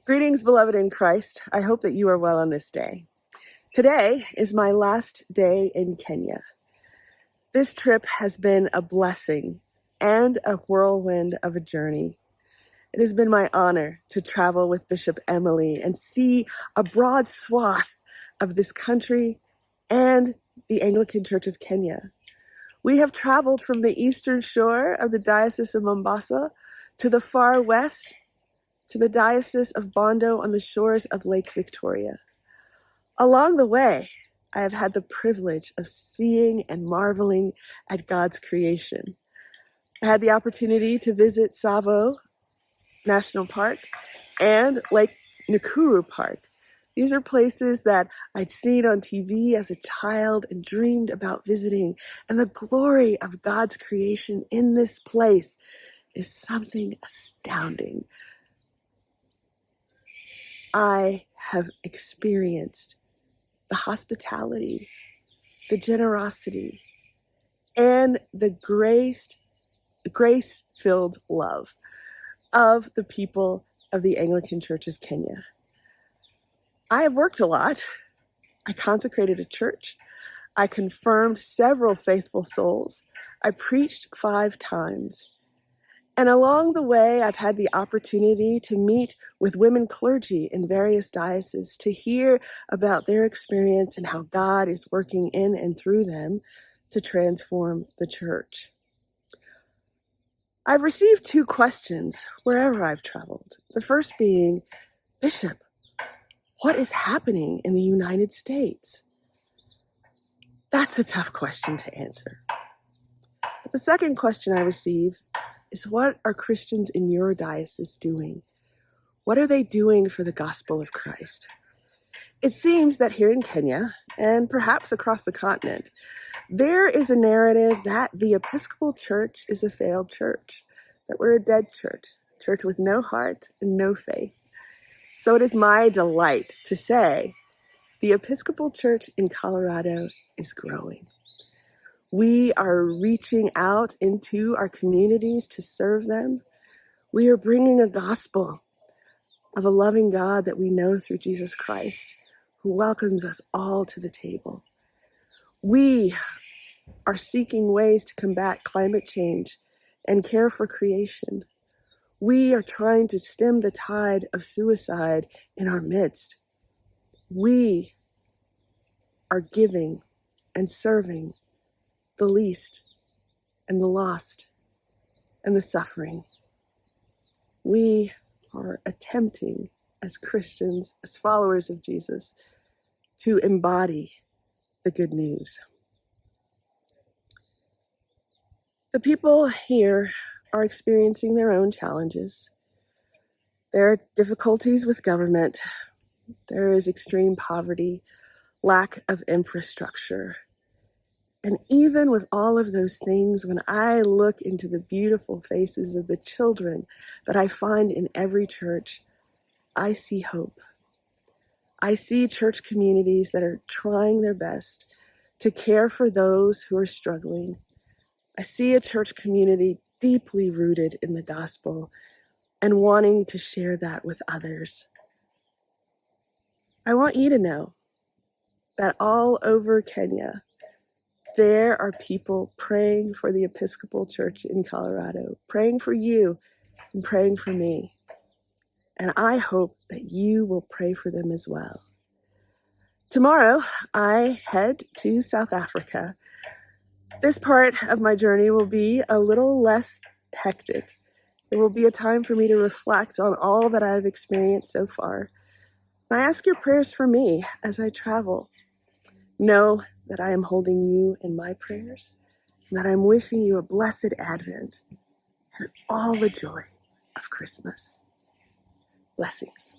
Greetings, beloved in Christ. I hope that you are well on this day. Today is my last day in Kenya. This trip has been a blessing and a whirlwind of a journey. It has been my honor to travel with Bishop Emily and see a broad swath of this country and the Anglican Church of Kenya. We have traveled from the eastern shore of the Diocese of Mombasa to the far west to the Diocese of Bondo on the shores of Lake Victoria. Along the way, I have had the privilege of seeing and marveling at God's creation. I had the opportunity to visit Tsavo National Park and Lake Nakuru Park. These are places that I'd seen on TV as a child and dreamed about visiting. And the glory of God's creation in this place is something astounding. I have experienced the hospitality, the generosity, and the grace-filled love of the people of the Anglican Church of Kenya. I have worked a lot. I consecrated a church. I confirmed several faithful souls. I preached 5 times. And along the way, I've had the opportunity to meet with women clergy in various dioceses to hear about their experience and how God is working in and through them to transform the church. I've received 2 questions wherever I've traveled. The first being, Bishop, what is happening in the United States? That's a tough question to answer. But the second question I receive is, what are Christians in your diocese doing? What are they doing for the gospel of Christ? It seems that here in Kenya, and perhaps across the continent, there is a narrative that the Episcopal Church is a failed church, that we're a dead church, a church with no heart and no faith. So it is my delight to say the Episcopal Church in Colorado is growing. We are reaching out into our communities to serve them. We are bringing a gospel of a loving God that we know through Jesus Christ, who welcomes us all to the table. We are seeking ways to combat climate change and care for creation. We are trying to stem the tide of suicide in our midst. We are giving and serving the least and the lost and the suffering. We are attempting as Christians, as followers of Jesus, to embody the good news. The people here are experiencing their own challenges. There are difficulties with government. There is extreme poverty, lack of infrastructure. And even with all of those things, when I look into the beautiful faces of the children that I find in every church, I see hope. I see church communities that are trying their best to care for those who are struggling. I see a church community deeply rooted in the gospel and wanting to share that with others. I want you to know that all over Kenya, there are people praying for the Episcopal Church in Colorado, praying for you and praying for me. And I hope that you will pray for them as well. Tomorrow, I head to South Africa. This part of my journey will be a little less hectic. It will be a time for me to reflect on all that I've experienced so far. And I ask your prayers for me as I travel. Know that I am holding you in my prayers, and that I'm wishing you a blessed Advent and all the joy of Christmas. Blessings.